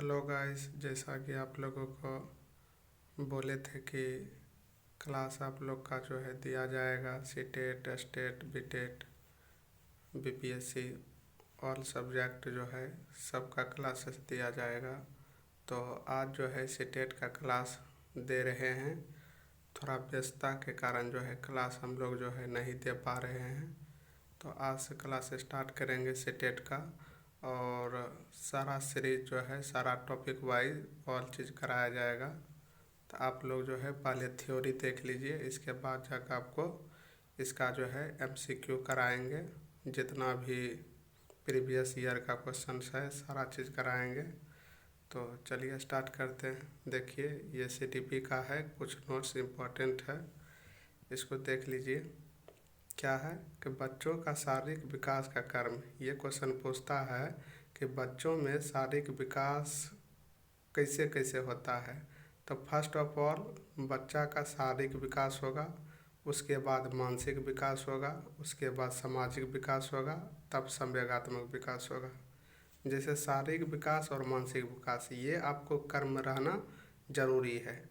Hello guys, जैसा कि आप लोगों को बोले थे कि क्लास आप लोग का जो है दिया जाएगा, CTET, state, बीटेट, BPSC, all subject जो है सबका क्लासेस दिया जाएगा। तो आज जो है सीटेट का क्लास दे रहे हैं। थोड़ा व्यस्तता के कारण जो है क्लास हम लोग जो है नहीं दे पा रहे हैं। तो आज से क्लास स्टार्ट करेंगे सीटेट का, और सारा सीरीज जो है सारा टॉपिक वाइज ऑल चीज़ कराया जाएगा। तो आप लोग जो है पहले थ्योरी देख लीजिए, इसके बाद जाकर आपको इसका जो है एमसीक्यू कराएंगे। जितना भी प्रीवियस ईयर का क्वेश्चंस है सारा चीज़ कराएंगे। तो चलिए स्टार्ट करते हैं। देखिए ये सीटीपी का है, कुछ नोट्स इम्पोर्टेंट है, इसको देख लीजिए। क्या है कि बच्चों का शारीरिक विकास का क्रम, ये क्वेश्चन पूछता है कि बच्चों में शारीरिक विकास कैसे कैसे होता है। तो फर्स्ट ऑफ ऑल बच्चा का शारीरिक विकास होगा, उसके बाद मानसिक विकास होगा, उसके बाद सामाजिक विकास होगा, तब संवेगात्मक विकास होगा। जैसे शारीरिक विकास और मानसिक विकास ये आपको क्रम रहना जरूरी है,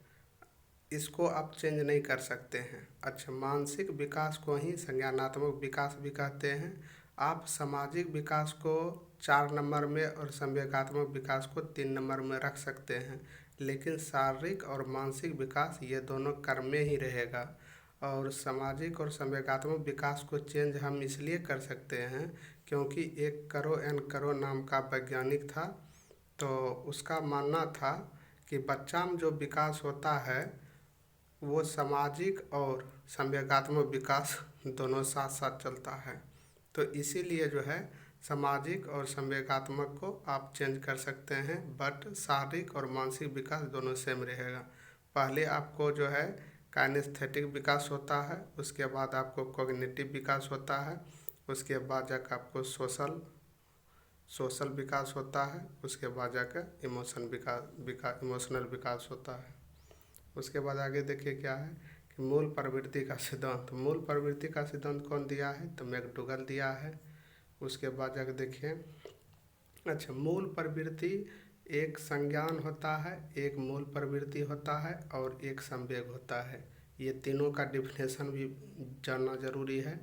इसको आप चेंज नहीं कर सकते हैं। अच्छा, मानसिक विकास को ही संज्ञानात्मक विकास भी कहते हैं। आप सामाजिक विकास को 4 नंबर में और संवेगात्मक विकास को 3 नंबर में रख सकते हैं, लेकिन शारीरिक और मानसिक विकास ये दोनों क्रम में ही रहेगा। और सामाजिक और संवेगात्मक विकास को चेंज हम इसलिए कर सकते हैं क्योंकि एक करो एन करो नाम का वैज्ञानिक था, तो उसका मानना था कि बच्चा में जो विकास होता है वो सामाजिक और संवेगात्मक विकास दोनों साथ साथ चलता है। तो इसीलिए जो है सामाजिक और संवेगात्मक को आप चेंज कर सकते हैं, बट शारीरिक और मानसिक विकास दोनों सेम रहेगा। पहले आपको जो है काइनेस्थेटिक विकास होता है, उसके बाद आपको कॉग्निटिव विकास होता है, उसके बाद जाकर आपको सोशल विकास होता है, उसके बाद जाकर इमोशनल विकास होता है। उसके बाद आगे देखिए क्या है कि मूल प्रवृत्ति का सिद्धांत। मूल प्रवृत्ति का सिद्धांत कौन दिया है? तो मैकडूगल दिया है। उसके बाद जाकर देखिए, अच्छा, मूल प्रवृत्ति एक संज्ञान होता है, एक मूल प्रवृत्ति होता है और एक संवेग होता है। ये तीनों का डिफिनेशन भी जानना जरूरी है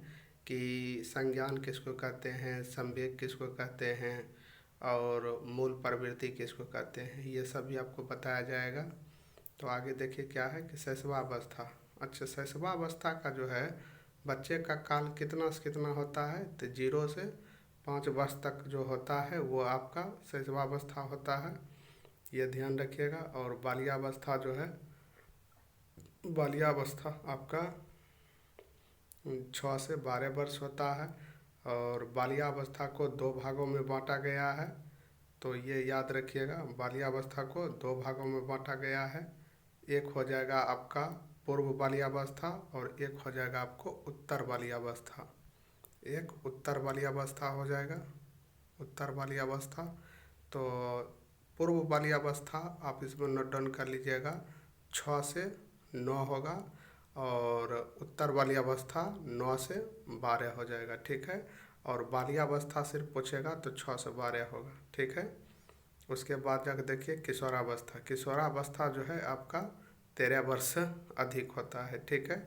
कि संज्ञान किसको कहते हैं, संवेग किसको कहते हैं और मूल प्रवृत्ति किसको कहते हैं, ये सब भी आपको बताया जाएगा। तो आगे देखिए क्या है कि शैशवावस्था। अच्छा, शैशवावस्था का जो है बच्चे का काल कितना से कितना होता है? तो 0 से 5 वर्ष तक जो होता है वो आपका शैशवावस्था होता है, ये ध्यान रखिएगा। और बाल्यावस्था जो है, बाल्यावस्था आपका 6 से 12 वर्ष होता है। और बाल्यावस्था को 2 भागों में बांटा गया है, तो ये याद रखिएगा, बाल्यावस्था को 2 भागों में बांटा गया है। एक हो जाएगा आपका पूर्व बाल्यावस्था और एक हो जाएगा आपको उत्तर बाल्यावस्था। एक उत्तर बाल्यावस्था हो जाएगा, उत्तर बाल्यावस्था। तो पूर्व बाल्यावस्था आप इसमें नोट डाउन कर लीजिएगा, 6 से 9 होगा, और उत्तर बाल्यावस्था 9 से 12 हो जाएगा, ठीक है। और बाल्यावस्था सिर्फ पूछेगा तो 6 से 12 होगा, ठीक है। उसके बाद जाकर देखिए किशोरावस्था। किशोरावस्था जो है आपका 13 वर्ष से अधिक होता है, ठीक है।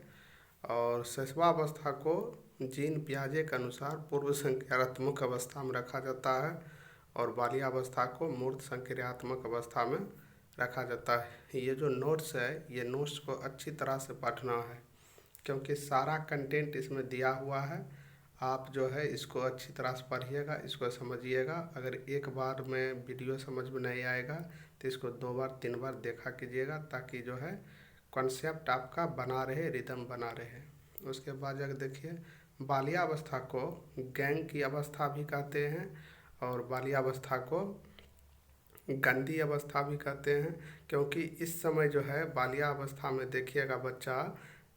और शैशवावस्था को जीन पियाजे के अनुसार पूर्व संक्रियात्मक अवस्था में रखा जाता है, और बाल्यावस्था को मूर्त संक्रियात्मक अवस्था में रखा जाता है। ये जो नोट्स है, ये नोट्स को अच्छी तरह से पढ़ना है क्योंकि सारा कंटेंट इसमें दिया हुआ है। आप जो है इसको अच्छी तरह से पढ़िएगा, इसको समझिएगा। अगर एक बार में वीडियो समझ में नहीं आएगा तो इसको 2 बार 3 बार देखा कीजिएगा, ताकि जो है कॉन्सेप्ट आपका बना रहे, रिदम बना रहे। उसके बाद जाकर देखिए, बाल्यावस्था को गैंग की अवस्था भी कहते हैं और बाल्यावस्था को गंदी अवस्था भी कहते हैं, क्योंकि इस समय जो है बाल्यावस्था में देखिएगा बच्चा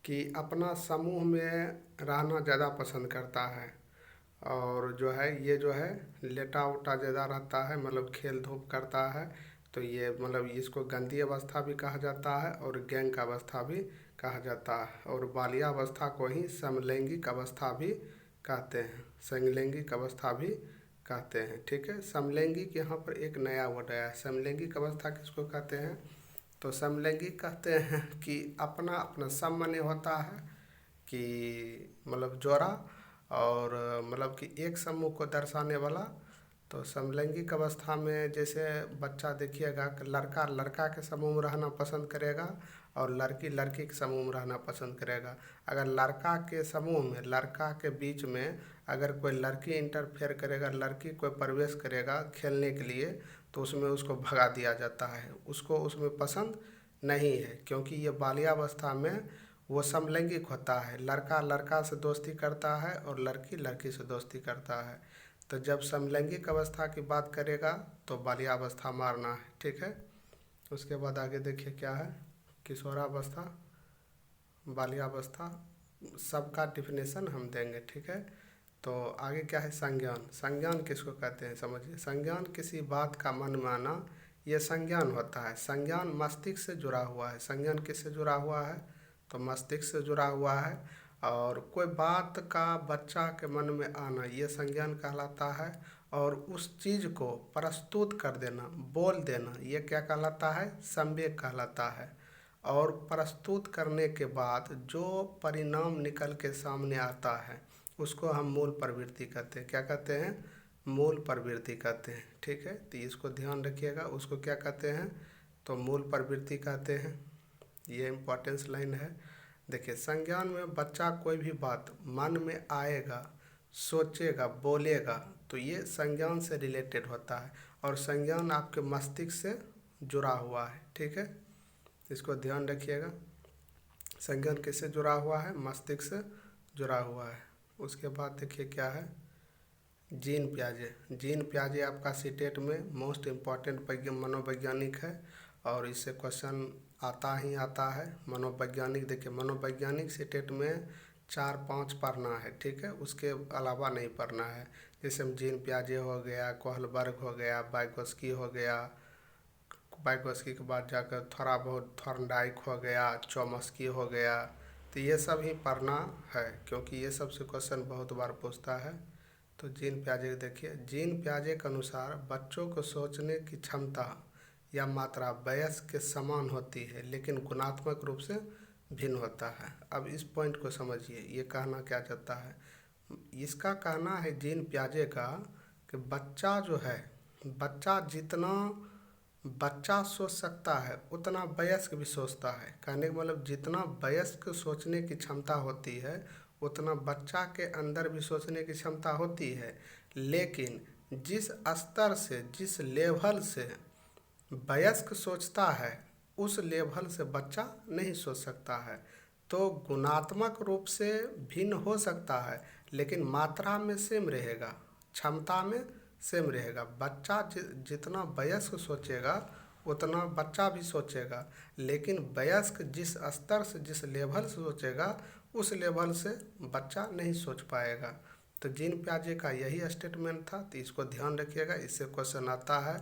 कि अपना समूह में रहना ज़्यादा पसंद करता है, और जो है ये जो है लेटा उटा ज़्यादा रहता है, मतलब खेल धूप करता है। तो ये मतलब इसको गंदी अवस्था भी कहा जाता है और गैंग का अवस्था भी कहा जाता है। और बाल्यावस्था को ही समलैंगिक अवस्था भी कहते हैं, समलैंगिक अवस्था भी कहते हैं। ठीक है, समलैंगिक यहाँ पर एक नया वर्ड आया है। समलैंगिक अवस्था किसको कहते हैं? तो समलैंगिक कहते हैं कि अपना अपना सम माने होता है कि मतलब जोड़ा, और मतलब कि एक समूह को दर्शाने वाला। तो समलैंगिक अवस्था में जैसे बच्चा देखिएगा कि लड़का लड़का के समूह में रहना पसंद करेगा और लड़की लड़की के समूह में रहना पसंद करेगा। अगर लड़का के समूह में, लड़का के बीच में अगर कोई लड़की इंटरफेयर करेगा, लड़की कोई प्रवेश करेगा खेलने के लिए, तो उसमें उसको भगा दिया जाता है, उसको उसमें पसंद नहीं है, क्योंकि ये बाल्यावस्था में वो समलैंगिक होता है। लड़का लड़का से दोस्ती करता है और लड़की लड़की से दोस्ती करता है। तो जब समलैंगिक अवस्था की बात करेगा तो बाल्यावस्था मारना है। ठीक है, उसके बाद आगे देखिए क्या है, किशोरावस्था, बाल्यावस्था, सबका डिफिनेशन हम देंगे। ठीक है, तो आगे क्या है, संज्ञान। संज्ञान किसको कहते हैं समझिए। संज्ञान किसी बात का मन में आना, यह संज्ञान होता है। संज्ञान मस्तिष्क से जुड़ा हुआ है। संज्ञान किससे जुड़ा हुआ है? तो मस्तिष्क से जुड़ा हुआ है। और कोई बात का बच्चा के मन में आना, ये संज्ञान कहलाता है। और उस चीज़ को प्रस्तुत कर देना, बोल देना, ये क्या कहलाता है? संवेग कहलाता है। और प्रस्तुत करने के बाद जो परिणाम निकल के सामने आता है उसको हम मूल प्रवृत्ति कहते हैं। क्या कहते हैं? मूल प्रवृत्ति कहते हैं। ठीक है, तो इसको ध्यान रखिएगा। उसको क्या कहते हैं? तो मूल प्रवृत्ति कहते हैं। ये इम्पोर्टेंस लाइन है। देखिए, संज्ञान में बच्चा कोई भी बात मन में आएगा, सोचेगा, बोलेगा, तो ये संज्ञान से रिलेटेड होता है। और संज्ञान आपके मस्तिष्क से जुड़ा हुआ है। ठीक है, इसको ध्यान रखिएगा। संज्ञान किससे जुड़ा हुआ है? मस्तिष्क से जुड़ा हुआ है। उसके बाद देखिए क्या है, जीन पियाजे। जीन पियाजे आपका सीटेट में मोस्ट इम्पॉर्टेंट मनोवैज्ञानिक है और इससे क्वेश्चन आता ही आता है। मनोवैज्ञानिक, देखिए मनोवैज्ञानिक सीटेट में 4-5 पढ़ना है। ठीक है, उसके अलावा नहीं पढ़ना है। जैसे जीन पियाजे हो गया, कोहलबर्ग हो गया, वाइगोत्स्की हो गया, वाइगोत्स्की के बाद जाकर थोड़ा बहुत थॉर्नडाइक हो गया, चोम्स्की हो गया, तो ये सब ही पढ़ना है क्योंकि ये सब से क्वेश्चन बहुत बार पूछता है। तो जीन पियाजे देखिए, जीन पियाजे के अनुसार बच्चों को सोचने की क्षमता या मात्रा वयस्क के समान होती है लेकिन गुणात्मक रूप से भिन्न होता है। अब इस पॉइंट को समझिए, ये कहना क्या चाहता है। इसका कहना है जीन पियाजे का कि बच्चा जो है, बच्चा जितना बच्चा सोच सकता है उतना वयस्क भी सोचता है। कहने का मतलब जितना वयस्क सोचने की क्षमता होती है उतना बच्चा के अंदर भी सोचने की क्षमता होती है, लेकिन जिस स्तर से, जिस लेवल से वयस्क सोचता है उस लेवल से बच्चा नहीं सोच सकता है। तो गुणात्मक रूप से भिन्न हो सकता है लेकिन मात्रा में सेम रहेगा, क्षमता में सेम रहेगा। बच्चा जितना वयस्क सोचेगा उतना बच्चा भी सोचेगा, लेकिन वयस्क जिस स्तर से, जिस लेवल से सोचेगा उस लेवल से बच्चा नहीं सोच पाएगा। तो जीन पियाजे का यही स्टेटमेंट था, तो इसको ध्यान रखिएगा। इससे क्वेश्चन आता है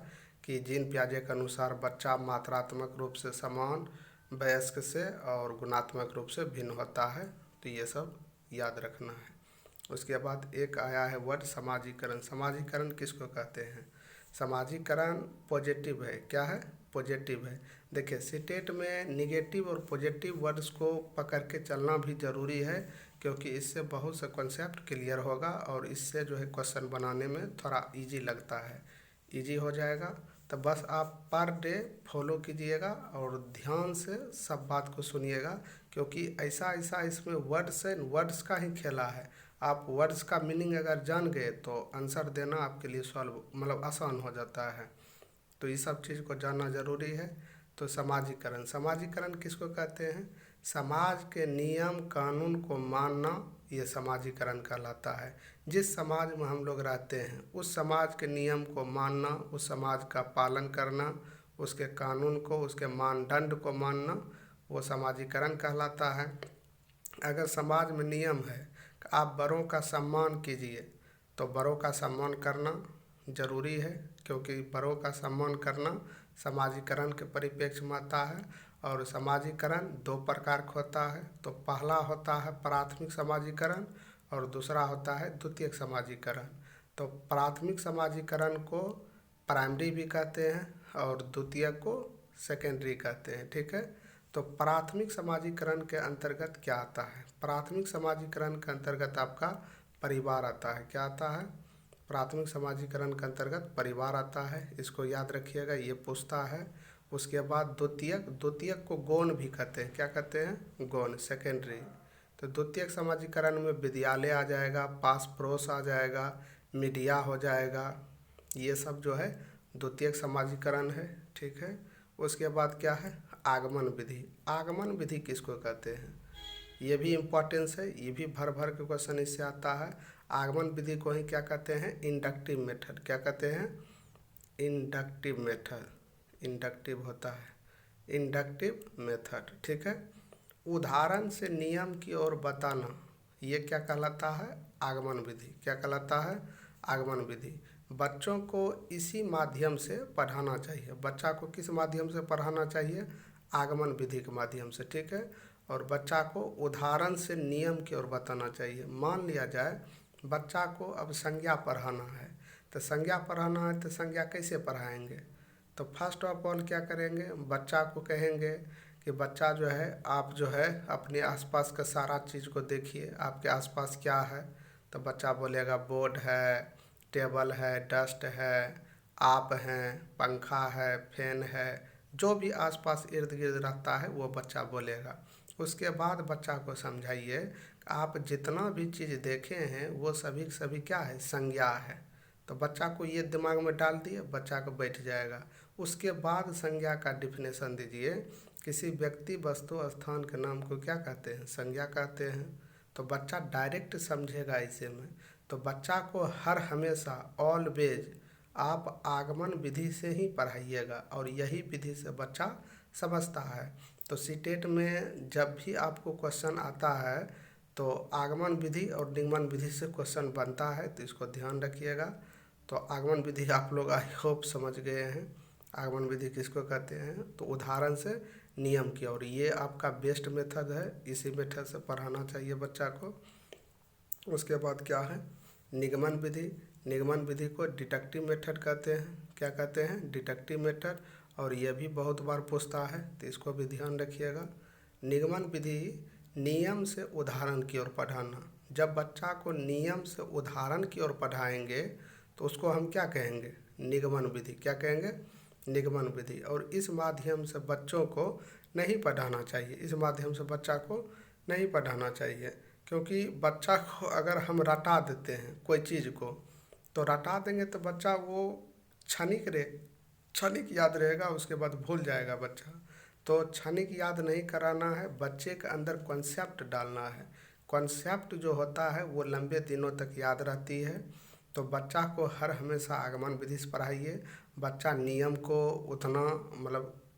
कि जीन पियाजे के अनुसार बच्चा मात्रात्मक रूप से समान वयस्क से और गुणात्मक रूप से भिन्न होता है। तो ये सब याद रखना है। उसके बाद एक आया है वर्ड समाजीकरण। समाजीकरण किसको कहते हैं? समाजीकरण पॉजिटिव है। क्या है? पॉजिटिव है। देखिए, सीटेट में निगेटिव और पॉजिटिव वर्ड्स को पकड़ के चलना भी ज़रूरी है क्योंकि इससे बहुत से कॉन्सेप्ट क्लियर होगा और इससे जो है क्वेश्चन बनाने में थोड़ा इजी लगता है, इजी हो जाएगा। तो बस आप पर डे फॉलो कीजिएगा और ध्यान से सब बात को सुनिएगा क्योंकि ऐसा ऐसा इसमें वर्ड्स का ही खेला है। आप वर्ड्स का मीनिंग अगर जान गए तो आंसर देना आपके लिए सॉल्व मतलब आसान हो जाता है। तो ये सब चीज़ को जानना ज़रूरी है। तो समाजीकरण, समाजीकरण किसको कहते हैं? समाज के नियम कानून को मानना, ये समाजीकरण कहलाता है। जिस समाज में हम लोग रहते हैं उस समाज के नियम को मानना, उस समाज का पालन करना, उसके कानून को, उसके मानदंड को मानना, वो समाजीकरण कहलाता है। अगर समाज में नियम है कि आप बड़ों का सम्मान कीजिए तो बड़ों का सम्मान करना ज़रूरी है क्योंकि बड़ों का सम्मान करना समाजीकरण के परिप्रेक्ष्य में आता है। और समाजीकरण 2 प्रकार का होता है। तो पहला होता है प्राथमिक समाजीकरण और दूसरा होता है द्वितीयक समाजीकरण। तो प्राथमिक समाजीकरण को प्राइमरी भी कहते हैं और द्वितीयक को सेकेंडरी कहते हैं, ठीक है। तो प्राथमिक समाजीकरण के अंतर्गत क्या आता है? प्राथमिक समाजीकरण के अंतर्गत आपका परिवार आता है। क्या आता है? प्राथमिक समाजीकरण के अंतर्गत परिवार आता है, इसको याद रखिएगा, ये पूछता है। उसके बाद द्वितीयक, द्वितीयक को गौण भी कहते हैं। क्या कहते हैं? गौण, सेकेंडरी। तो द्वितीयक समाजीकरण में विद्यालय आ जाएगा, पास पड़ोस आ जाएगा, मीडिया हो जाएगा, ये सब जो है द्वितीयक समाजीकरण है, ठीक है। उसके बाद क्या है? आगमन विधि। आगमन विधि किसको कहते हैं? ये भी इम्पोर्टेंस है, ये भी भर भर के क्वेश्चन इससे आता है। आगमन विधि को ही क्या कहते हैं? Inductive method. क्या कहते हैं? Inductive method. इंडक्टिव होता है, इंडक्टिव मेथड, ठीक है। उदाहरण से नियम की ओर बताना, ये क्या कहलाता है? आगमन विधि। क्या कहलाता है? आगमन विधि। बच्चों को इसी माध्यम से पढ़ाना चाहिए। बच्चा को किस माध्यम से पढ़ाना चाहिए? आगमन विधि के माध्यम से, ठीक है। और बच्चा को उदाहरण से नियम की ओर बताना चाहिए। मान लिया जाए बच्चा को अब संज्ञा पढ़ाना है, तो संज्ञा पढ़ाना है तो संज्ञा कैसे पढ़ाएंगे? तो फर्स्ट ऑफ ऑल क्या करेंगे? बच्चा को कहेंगे कि बच्चा जो है, आप जो है अपने आसपास का सारा चीज़ को देखिए, आपके आसपास क्या है? तो बच्चा बोलेगा बोर्ड है, टेबल है, डस्ट है, आप हैं, पंखा है, फैन है, जो भी आसपास इर्द गिर्द रहता है वो बच्चा बोलेगा। उसके बाद बच्चा को समझाइए कि आप जितना भी चीज़ देखे हैं वो सभी सभी क्या है? संज्ञा है। तो बच्चा को ये दिमाग में डाल दिए, बच्चा को बैठ जाएगा। उसके बाद संज्ञा का डिफिनेशन दीजिए। किसी व्यक्ति, वस्तु, स्थान के नाम को क्या कहते हैं? संज्ञा कहते हैं। तो बच्चा डायरेक्ट समझेगा इसे में। तो बच्चा को हर हमेशा ऑलवेज आप आगमन विधि से ही पढ़ाइएगा और यही विधि से बच्चा समझता है। तो सीटेट में जब भी आपको क्वेश्चन आता है तो आगमन विधि और निगमन विधि से क्वेश्चन बनता है, तो इसको ध्यान रखिएगा। तो आगमन विधि आप लोग आई होप समझ गए हैं। आगमन विधि किसको कहते हैं? तो उदाहरण से नियम की, और ये आपका बेस्ट मेथड है, इसी मेथड से पढ़ाना चाहिए बच्चा को। उसके बाद क्या है? निगमन विधि। निगमन विधि को डिडक्टिव मेथड कहते हैं। क्या कहते हैं? Deductive method. और यह भी बहुत बार पूछता है, तो इसको भी ध्यान रखिएगा। निगमन विधि, नियम से उदाहरण की ओर पढ़ाना। जब बच्चा को नियम से उदाहरण की ओर पढ़ाएंगे तो उसको हम क्या कहेंगे? निगमन विधि। क्या कहेंगे? निगमन विधि। और इस माध्यम से बच्चों को नहीं पढ़ाना चाहिए, इस माध्यम से बच्चा को नहीं पढ़ाना चाहिए। क्योंकि बच्चा को अगर हम रटा देते हैं कोई चीज़ को, तो रटा देंगे तो बच्चा वो क्षणिक याद रहेगा, उसके बाद भूल जाएगा बच्चा। तो क्षणिक याद नहीं कराना है, बच्चे के अंदर कॉन्सेप्ट डालना है। कॉन्सेप्ट जो होता है वो लंबे दिनों तक याद रहती है। तो बच्चा को हर हमेशा आगमन विधि से पढ़ाइए। बच्चा नियम को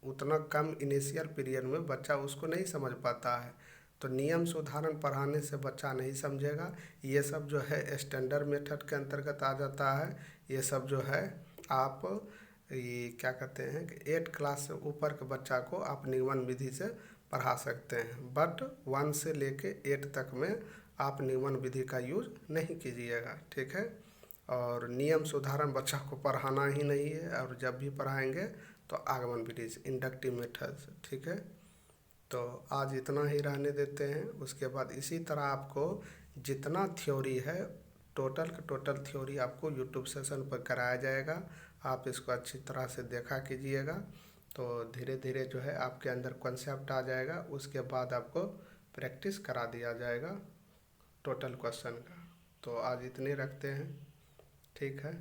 उतना कम इनिशियल पीरियड में बच्चा उसको नहीं समझ पाता है। तो नियम से उदाहरण पढ़ाने से बच्चा नहीं समझेगा। ये सब जो है स्टैंडर्ड मेथड के अंतर्गत आ जाता है। ये सब जो है आप ये क्या कहते हैं कि 8 क्लास से ऊपर के बच्चा को आप निगमन विधि से पढ़ा सकते हैं, बट 1 से लेके 8 तक में आप निगमन विधि का यूज नहीं कीजिएगा, ठीक है। और नियम से उदाहरण बच्चा को पढ़ाना ही नहीं है, और जब भी पढ़ाएंगे तो आगमन विधि से, इंडक्टिव मेथड से, ठीक है। तो आज इतना ही रहने देते हैं। उसके बाद इसी तरह आपको जितना थ्योरी है, टोटल का टोटल थ्योरी आपको यूट्यूब सेशन पर कराया जाएगा। आप इसको अच्छी तरह से देखा कीजिएगा, तो धीरे धीरे जो है आपके अंदर कॉन्सेप्ट आ जाएगा। उसके बाद आपको प्रैक्टिस करा दिया जाएगा टोटल क्वेश्चन का। तो आज इतने रखते हैं, ठीक है।